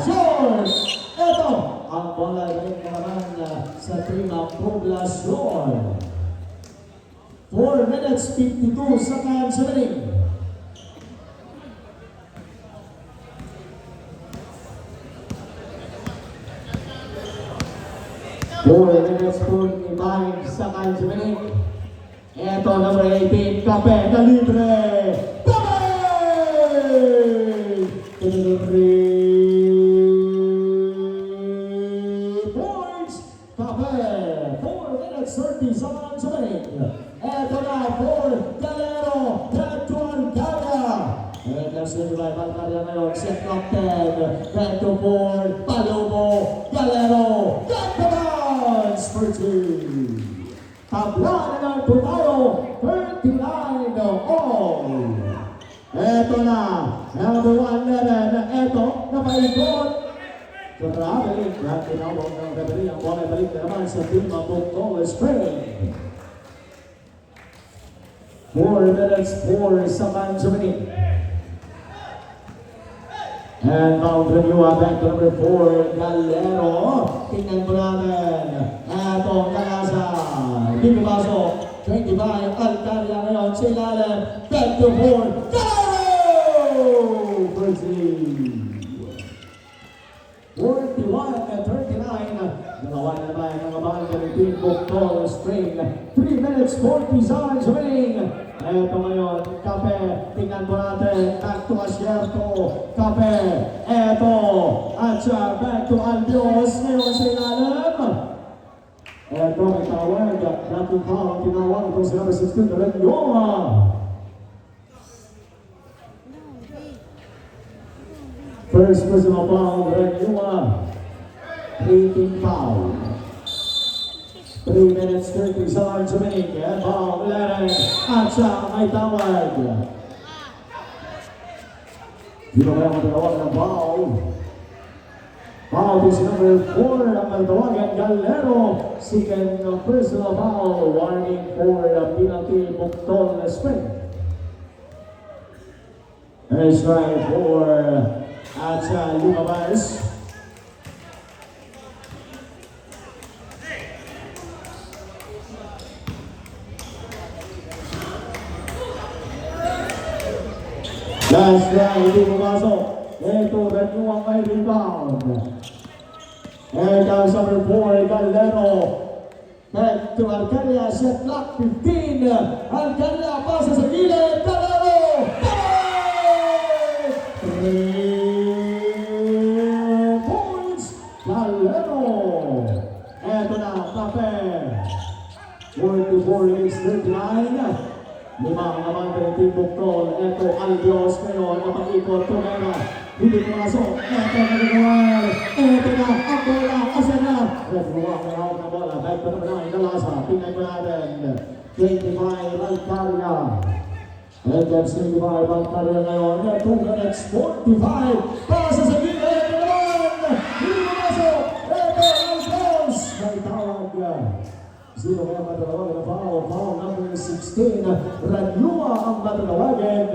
short! Ito, ang bola rin naman sa team ng Poblacion. 4 minutes, 52 seconds remaining. Four minutes, 45 seconds remaining. Eto, number 18, Kape, na libre. Kape! 3 points. Kape, 4 minutes, 30 seconds remaining. Eto na, 4, Galero, back to Alcalia. And that's the right Alcalia ngayon, set captain, back to 4, Palubo, Galero, back to tabla na lang po tayo, 39 all. Eto na, number 1 Leren, eto, napaikot. Traveling, at tinawag ng referee, ang bola balik na naman sa team of Bukol Spring. 4 minutes, 4 seconds remaining. And now Granua back to number 4, Galero. Tingnan po natin. Eto, Galasa. Hindi pumasok. 25, Alcalia ngayon. Si Ilalim. Back to 4, Galero! First lead. 41 and 39. Dalawa na naman ang abang ng team Bukol Spring. 3 minutes, 40 seconds remaining. Eto ngayon, Kape, tingnan po natin, back to Asierto, Kape, eto, at siya, back to Albios, ngayon sa ilalim. Eto, may tawag, dating foul, tinawag ito si number 16, Renyoma. First personal foul, Renyoma, 18 foul. 3 minutes, 30 seconds remaining. Ball, Leren, at siya may tawag. Dito kaya matawag ng foul. Foul din si number 4 ang magtawagan, Galero. Second personal foul, warning for penalty, Bukol Spring. Nice try for at siya lumabas. Last round, hindi pumasok. Ito, Renyua may rebound. And comes number 4, Galero. Back to Alcalia, set clock 15. Alcalia, pasa sa gilid. Galero! 3 points. Galero. Ito na, Kape. 44 is 39. Lima ang naman ng team Bukol. Eto, Albios ngayon, napag-ikot, Tumera. Hindi pumasok. Eto, nagagawa. Eto na, ang bola, asa na. Refuwa, may hawak na bola. Back to naman ang Inalasa. Tingnan ko natin. 25, Alcalia. And that's 25, Alcalia ngayon. 2 minutes, 45. Pasa sa gilid. Eto naman. Hindi pumasok. Eto, Albios. May tawag. Sino kaya matalawagan na foul? Foul number 16. Renyua ang matalawagan.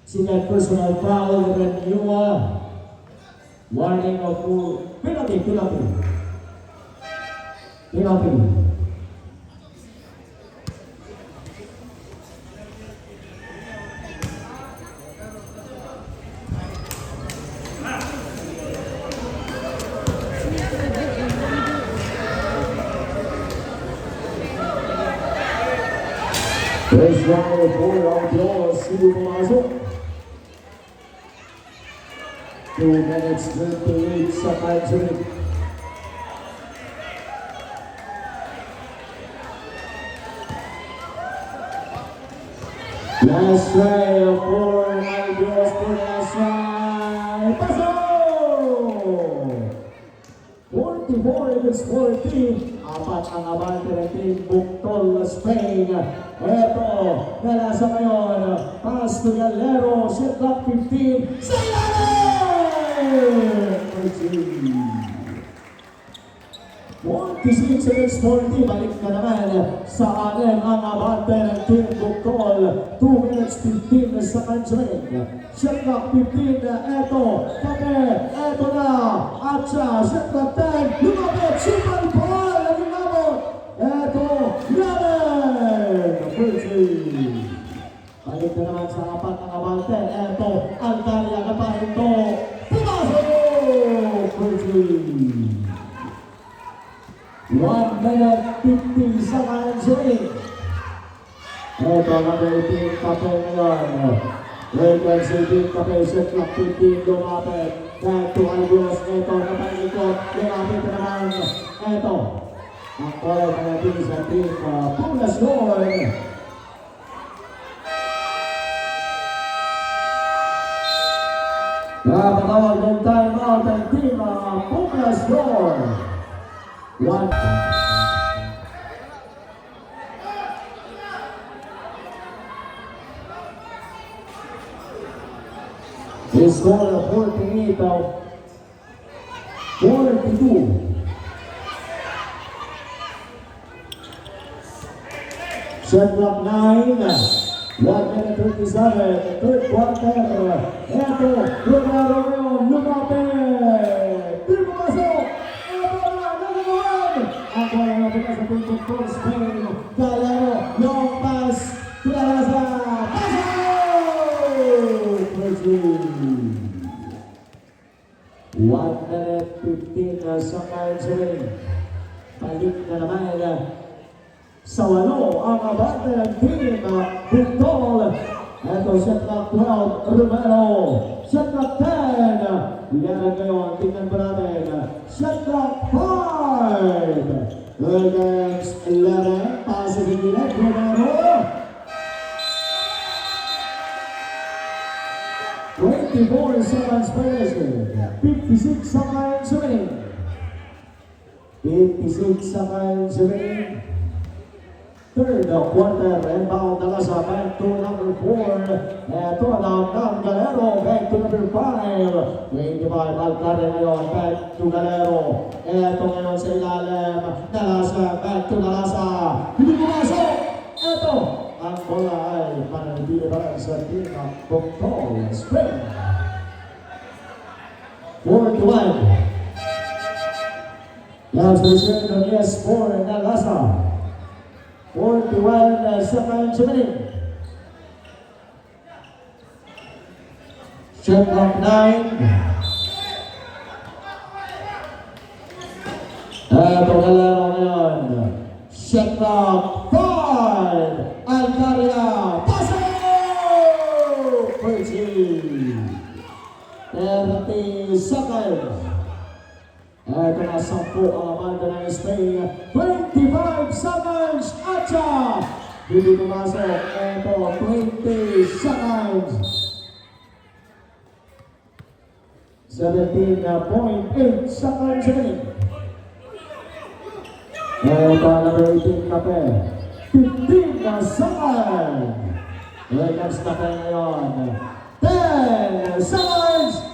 Second personal foul, Renyua. Warning of penalty. First round for Albios, hindi pumasok. 2 minutes, 28 seconds remaining. Last try for Albios for last try. Pasok! 44 against 14. Apat ang abante ng team Bukol Spring. Eto, nalasa ngayon. Pass to Galero. Shot clock 15. Sa ilalim! 46 against 40, balik na naman sa akin ang abante ng Team Bukol. 2 minutes 15 sa kansuin. Shot clock 15, eto, Kape, eto na, at siya, shot clock 10, lumapit, super ball, naging labot, eto, Yamen, Virgin. Balik na naman sa apat ng abante, eto, Altaria na pa ito, pumasok, Virgin. 1 minute 50 sa kansuin. Ito na Team Kape ngayon. Regan si Team Kape, shot clock 15, lumapit. Back to Albios, ito na panikot, lumapit na naman. Ito, ang call natin sa Team Poblacion. Nakatawag ng time out ng Team Poblacion. One. The score of 48 of 42. Shot clock 9. 1 minute 37. Third quarter. Eto, Romero ngayon, lumapit. Di pumasok. Ang wala na pagkas sa pinto for Spain. Galero, long pass. Tulalasa. Pasok! 1 minute 15 sa kansuin. Balik na naman sa walo ang abante ng Team Bukol. Ito shot clock 12, Romero. Shot clock 10. Yan ngayon, tingnan po natin. Shot clock 5. Against 11. Pasok ng Gilad, Romero. 24 seconds per 56 seconds remaining. 56 seconds remaining. Third quarter, inbound na sa back to number 4. Ito na ng Galero, back to number 5. 25, Alcare ngayon, back to Galero. Ito ngayon sa ilalim, Nalasa, back to Nalasa. Hindi pumasok! Ito, ang bola ay mananibira sa Team Bukol Spain. 41. Yang solution ng ES4 Nalasa. 41 seconds remaining. Shot clock 9. Ito Galero ngayon. Shot clock 5. Alcaria. Pasok! 30 seconds. Ito na 10 ang abante ng Spain. 25 seconds. Atcha! Hindi pumasok. Ito, 20 seconds. 17.8 seconds remaining. Ito, number 18 Kape. 15 seconds. Lakers Kape ngayon. 10 seconds.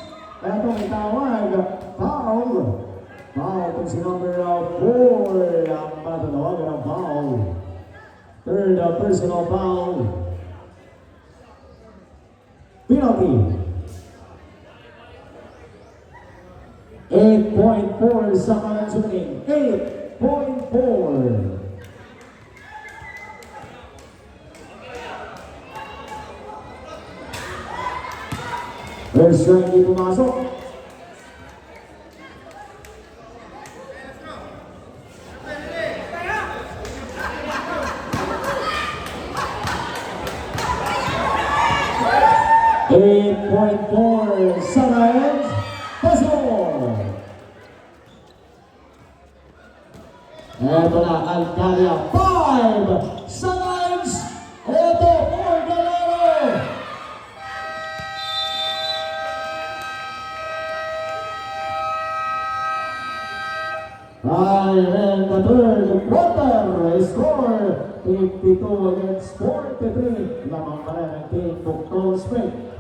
Ito, may tawag. Foul. Foul kung si number 4 ang matanawagan ng foul. Third personal foul. Penalty. 8.4 seconds remaining. 8.4. First strike di pumasok. Seconds. Pasok! Ito na, Alcaria. 5 seconds. Ito, for Galero. And the third quarter score 52 against 43. Lamang pa rin ang Team Bukol Spain.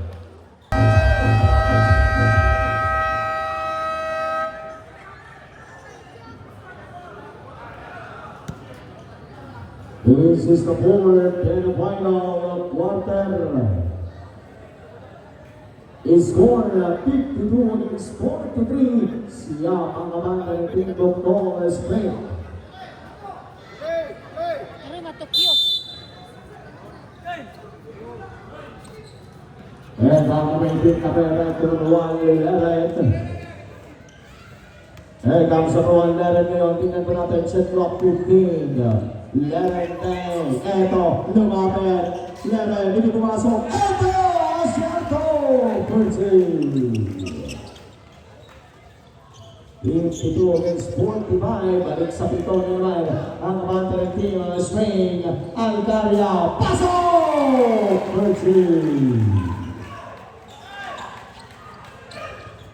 This is the fourth and final quarter. Score 52 against 43. Siya ang kamanda ng Team Doctor Spring. And ang kaming kapera to 1-11. Here comes the 1-11 ngayon. Tingnan po natin set clock 15. 11-10. Eto, lumapit. 11, hindi pumasok. Eto! Asyento! 30. 52 against 45. Balik sa pito naman. Ang Panther team ng Spring. Alcaria. Pasok! 30.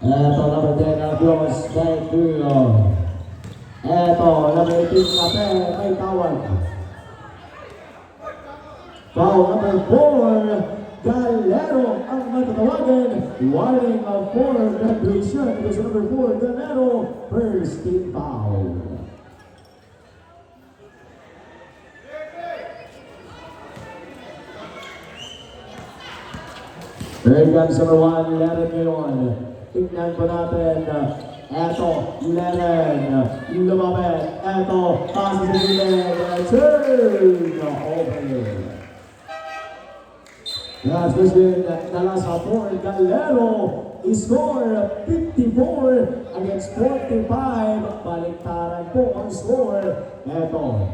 Eto, number 10 na close by Duo. Eto, number 18 Kape, may tawag. Foul number 4, Galero ang matatawagan. Warning of 4 graduation because number 4, Galero, first team foul. Here comes number 1, Leren ngayon. Tingnan po natin. Eto, Leren. Lumapit. Eto, pasa sa gilid. Turn! Okay. Last question, nala sa 4, Galero. Score 54 against 45. Baliktaran po ang score. Eto.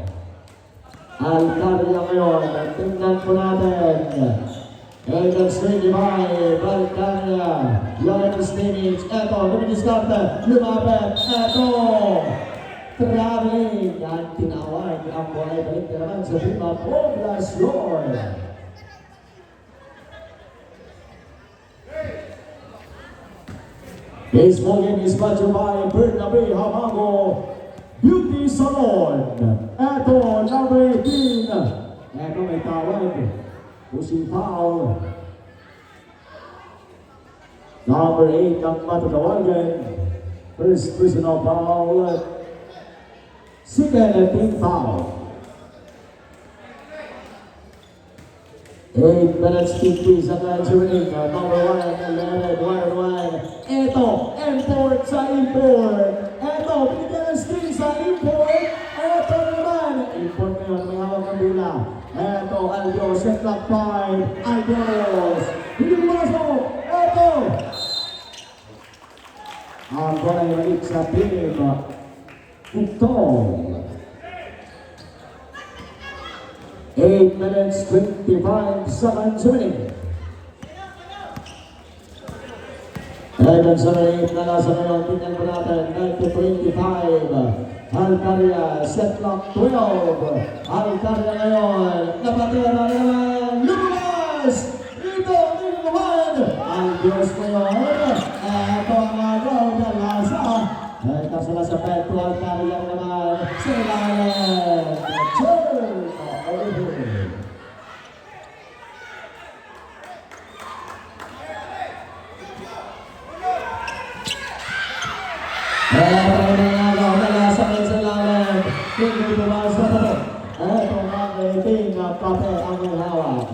Alcaria ngayon. Tingnan po natin. And that's 25, Alcaria, Lauren Stimich, eto, lumidiskarte, lumapit, eto, traveling, at tinawag ang buhay balik na naman sa Team of Poblacion. Baseball game is brought to you by Bernabe Hamago Beauty Salon. Eto, number 18, eto may tawag. Pushing foul. Number 8 ang matatawagan. First personal foul. Second team foul. 8 minutes 50 sa Kansuring. Number 1, 11, 1-1. Eto, import sa import. Eto, binigyan ng screen sa import. Eto naman. Import ngayon, may hawak ng bola. Eto, Aldios, set clock 5, Aldios, hindi pumasok, eto! Ang bola ay balik sa team, ito. 8 minutes, 25 seconds remaining. Evan sa 8 na nasa ngayon, tingnan po natin, 9-25. Alcaria, set clock 12. Alcaria ngayon, napatira na naman, lumabas! Ito, hindi naman! Albios ngayon, eto ang agaw na lasa. Ito sila sa Petro, Alcaria naman, sa ilalim. Turn! Over. Hindi bumasa pa ito. Ito ang rating na Kape ang may hawak.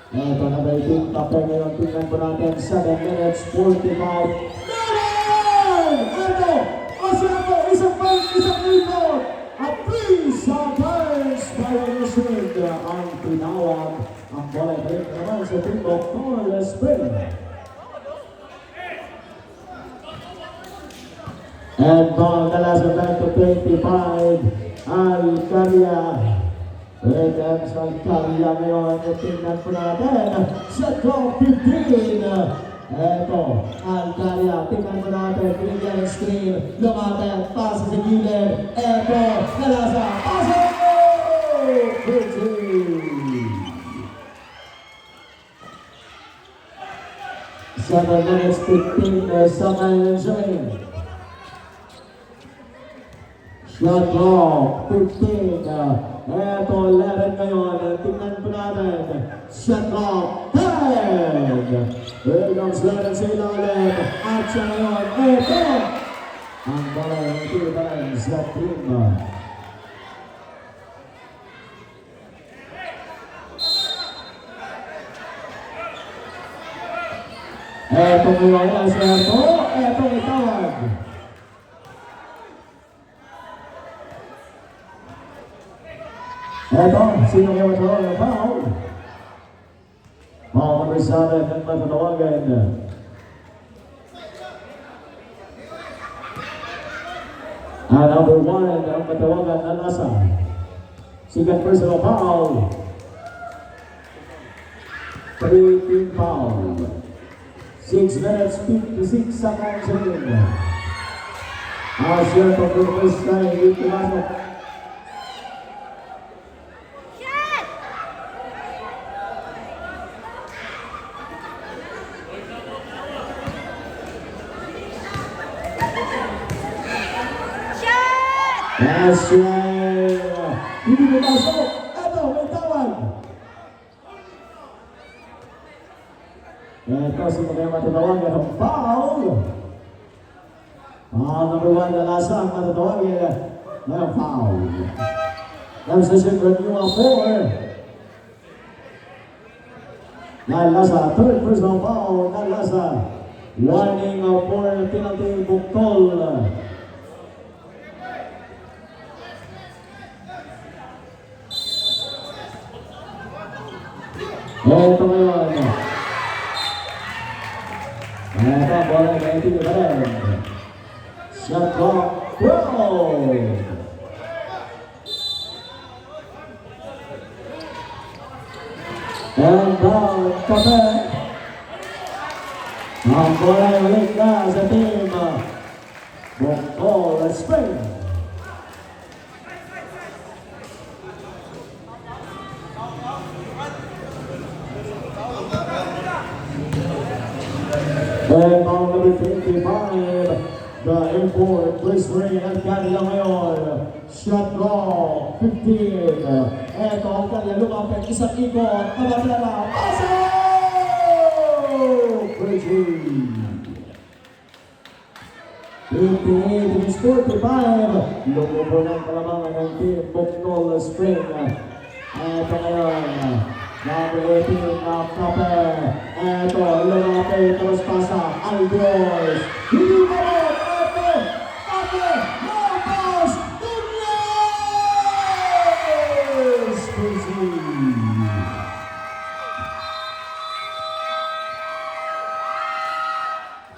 Ito na rating Kape ngayon. Tingnan po natin 7 minutes 45. Naman! Ito! Asyento! Isang bang! Isang rebound! At 3 seconds by Wilson ang tinawag. Ang bola ay balik naman sa Team Doctor Spring. And ball na last back to 25. Alcaria. Redems Alcaria ngayon. Tingnan po natin. Set clock 15. Eto, Alcaria. Tingnan po natin. Binigyan ng screen. Lumapit. Pasa sa gilid. Eto, nalasa. Pasok! 7 minutes 15 seconds remaining. Shot clock, 15. Eto, 11 ngayon. Tingnan po natin. Shot clock, 10. Here comes Leren sa ilalim. At siya ngayon. Eto! Ang bola ng Philippines sa team. Etong iwala si Erto. Etong itawag. Eto, sino kaya matawag ng foul? Foul number 7 ang matatawagan. Number 1 ang matawagan na nasa. Second personal foul. 3-team foul. 6 minutes, 56 seconds in. Asya for the first time, ipinasok. Asya, hindi pumasok. Ito, may tawag. Ito, sino kaya matatawagan ng foul? Number 1 na nasa ang matatawagan ng foul. Transition renewal 4. Nalasa, third personal foul. Nalasa, warning for penalty buktol. Ito ngayon. Ito, bola ng team pa rin. Shot clock, 12. And down, Kape. Ang bola ay ulit na sa team. Buktol, Spring. And ball number 25, the import, Chris Ray at kanila ngayon. Shot clock, 15. Eto ang kanya lumapit, isang ikot, kababala, pasok! Chris Ray. 58 is 45. Lumupo ng kalamangan ng team, Buktol Spring. Eto ngayon. Number 18 na Kape. Eto, lumapit, terus pasa, Aldros. Hindi mo rin, Eto, Kape, Lopez, Douglas! Pusi.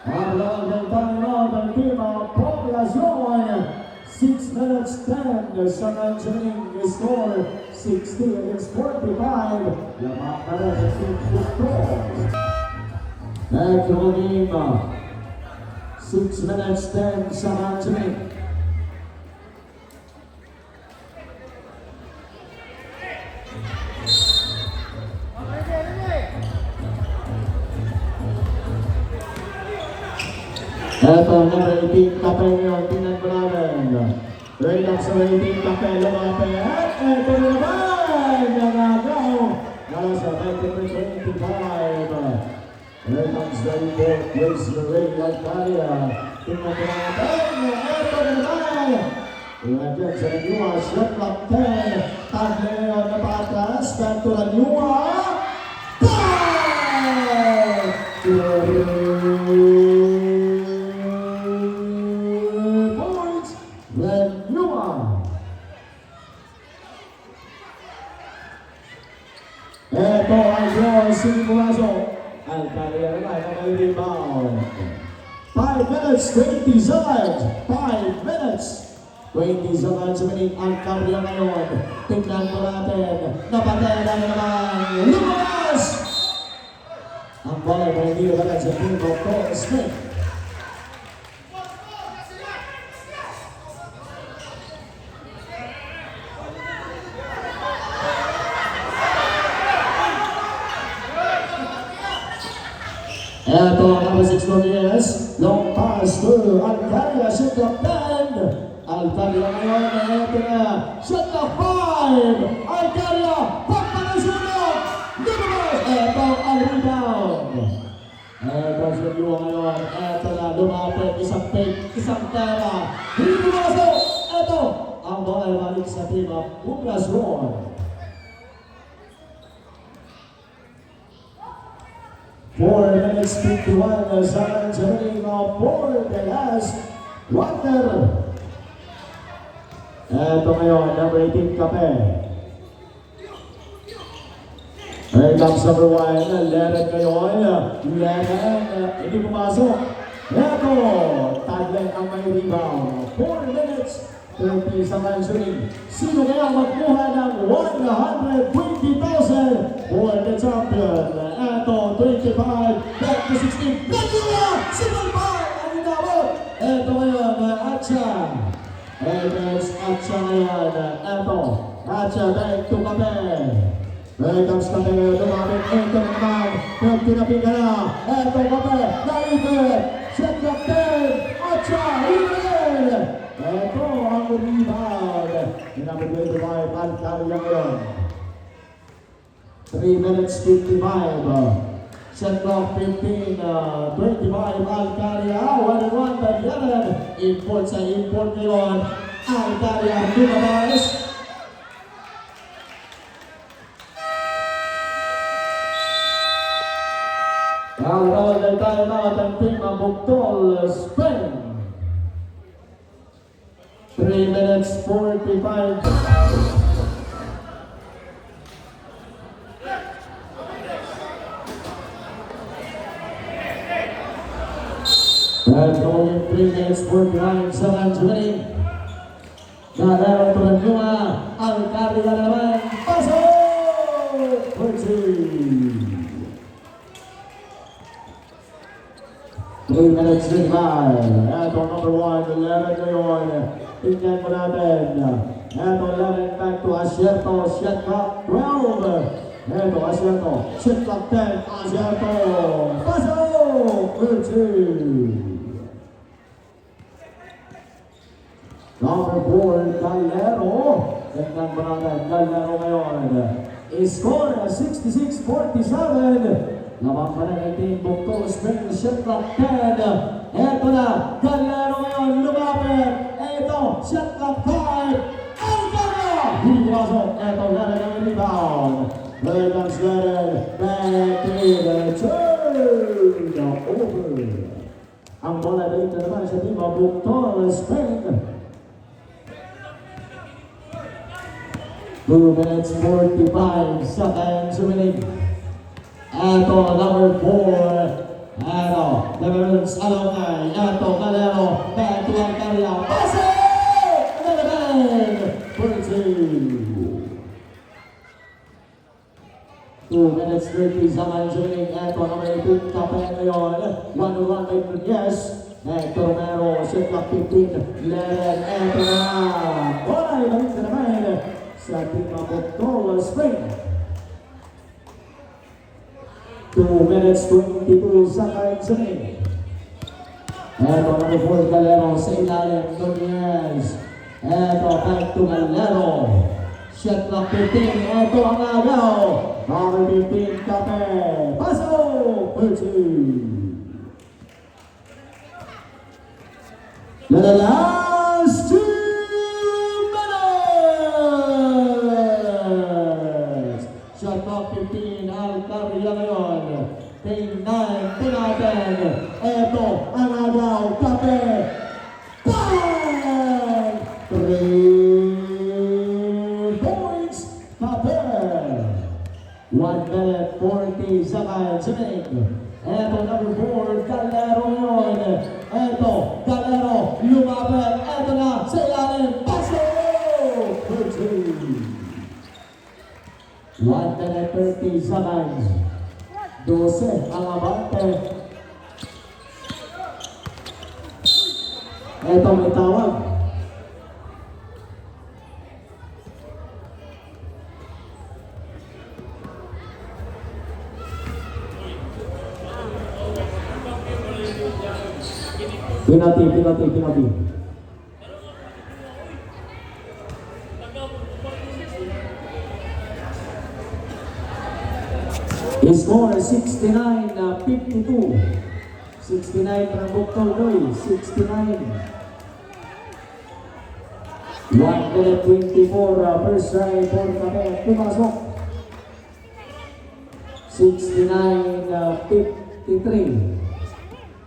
Ang lang ng ng team ng Poblacion. 6 minutes 10, sa Nanjaning score, 60 against 45. Lamang na rin sa team Buktol. Back to the game. 6 minutes 10 sa Nanjaning. Ito, number 18, Kape ngayon, tingnan ko namin. Right up sa 18, Kape, lumapit. Ito na naman, nangagaw. Nasa 19-25. Here comes the report, Chris Ray Alcaria. Tingnan ko namin. Ito na naman. Iwanan sa Ranyua, shot clock 10. Tagle ngayon na patas. Back to Ranyua. Ito ang draw, Sinibuaso. Alcalia naman ang may rebound. 5 minutes, 20 seconds. 5 minutes, 20 seconds. Minute Alcalia ngayon. Tingnan ko natin. Napatay na naman. Lumabas! Ang bola ay hindi naman sa team of Paul Smith. Ito ang number 6 Rodriguez, long pass to Alcalia, shot clock 10. Alcalia ngayon, ito na, shot clock 5. Alcalia, pakpa ng sunod. Lumabas! Ito ang rebound. Ito sa Lua ngayon, ito na, lumapit, isang fake, isang tera. Hindi pumasok! Ito, ang bola ay balik sa team of Poblacion. 4 minutes 51 seconds remaining for the last quarter. Ito ngayon, number 18, Kape. Here comes number 1, Leren ngayon. Leren, hindi pumasok. Ito, Taglen ang may rebound. 4 minutes, 30 seconds remaining. Sino kaya magkuha ng 120,000 for the champion? Ito, 25, back to 16. Nagkula! Single ball! Ang inabot! Ito ngayon, Atcha. Evans Atcha ngayon. Ito, Atcha back to Kape. Here comes Kape, lumapit. Ito naman, nagtinapin ka na. Ito Kape, naipit. Set up 10, Atcha, River. Ito ang rebound. Number 25, Alcaria ngayon. 3 minutes 55. Set clock 15, 25, Alcaria. 1-1 by Leren. Import sa import ngayon. Alcaria, lumabas. Ang time out ang team ng Bugtol, Spain. 3 minutes 45. That's going in 3 minutes 49 seconds remaining. Galero to the Numa. Alcaria naman. Pasok! 3 minutes 35. Ito number 1, Leren ngayon. Tingnan mo natin. Ito Leren back to Asierto. Shot clock 12. Ito Asierto. Shot clock 10. Asierto. Pasok! 13. Number 4, Galero. Tingnan mo natin. Galero ngayon. Score 66-47. Lamang pa na ng team Bugtol Spain, shot clock 10. Eto na, Galero ngayon, lumapit. Eto, shot clock 5. Alcaria! Hindi pumasok. Eto, Leren ang rebound. Here comes Leren. Back in the turn. Over. Ang bola balik na naman sa team of Bugtol Spain. 2 minutes 45 seconds remaining. Ito, number 4. Ito, Leverons Alongay. Ito, Galero. Back to Alcaria. Pasok! 11! 2 minutes 30 seconds remaining. Ito, number 18, Kape ngayon. 1-1 by Nunez. Ito, Romero. Shot clock 15. Leren. Ito na. Wala, ibalik na naman sa team of Bugtol Spain. 2 minutes 22 seconds remaining. Eto, number 4, Galero sa ilalim, Nunez. Eto, back to Galero. Shot clock 15. Eto ang agaw. Number 15, Kape. Pasok! 13. The last 2 minutes. Shot clock 15, Alcaria ngayon. Tingnan natin. Eto ang agaw, Kape. Bang! 3 points, Kape. 1 minute 40 seconds remaining. Eto number 4, Galero ngayon. Eto, Galero, lumapit. Eto na, sa ilalim. Pasok! 13. 1 minute 30 seconds. 12 ang abante. Eto may tawag. Penalty. Score 69-52. 69 para Bugtol Noy. 69. 1 minute 24. First try for Kape. Pumasok. 69-52. 53.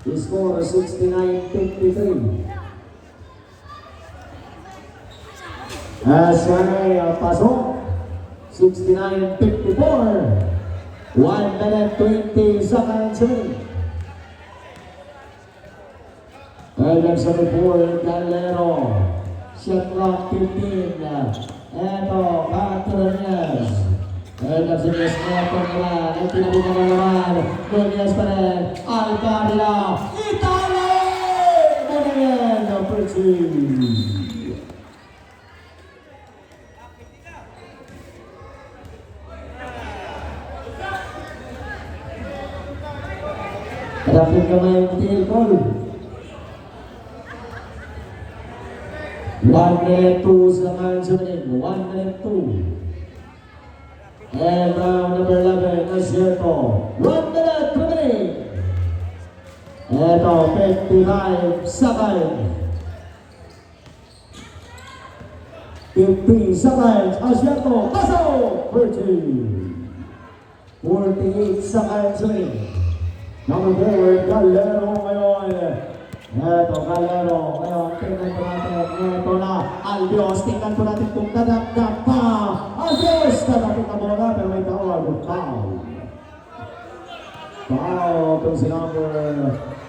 The score 69-53. As ay pasok 69-54. 1 minute 20 seconds remaining. Ayan sa report, Galero. Shot clock 15. Eto, Patrones. Ayan si Miss Neto nila. Ang pinabukan na naman. Nunez pa rin. Alcarila. Italy! Nunez. Pretty. Harapin kamay ang tiil call. 1 minute 2 sa man sa manin. 1 minute 2. And round number 11, Nasierto. 1 minute remaining. Eto, 55 seconds. 50 seconds. Nasierto, pasok! 48 seconds remaining. Number 4, Galero ngayon. Eto, Galero. Ngayon, tingnan po natin. Eto na, Albios. Tingnan po natin kung dadagdag pa. Albios! Dadagdag na bola, pero may tawag. Foul. Foul kung si number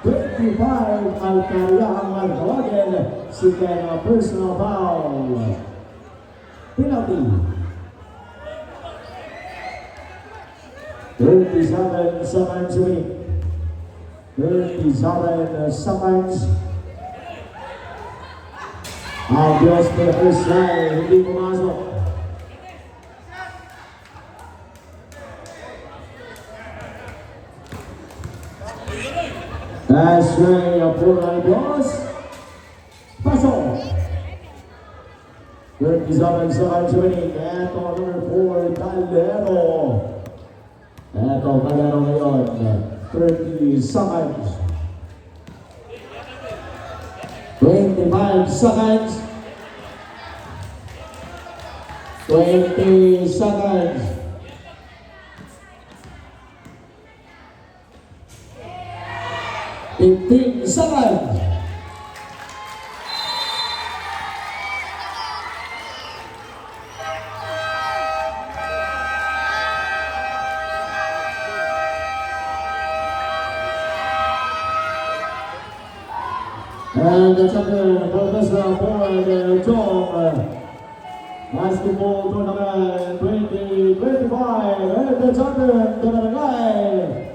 25, Alcaria ang magtawagin. Second personal foul. Penalty. 37 seconds remaining. 37 seconds. Albios for the first try. Hindi pumasok. That's right. For Albios. Pasok. 37 seconds remaining. Eto number 4, Galero. Eto, Galero ngayon. 30 seconds. 25 seconds. 20 seconds. 15 seconds. And the champion for this board, John. Basketball tournament 2025. And the champion, the guy.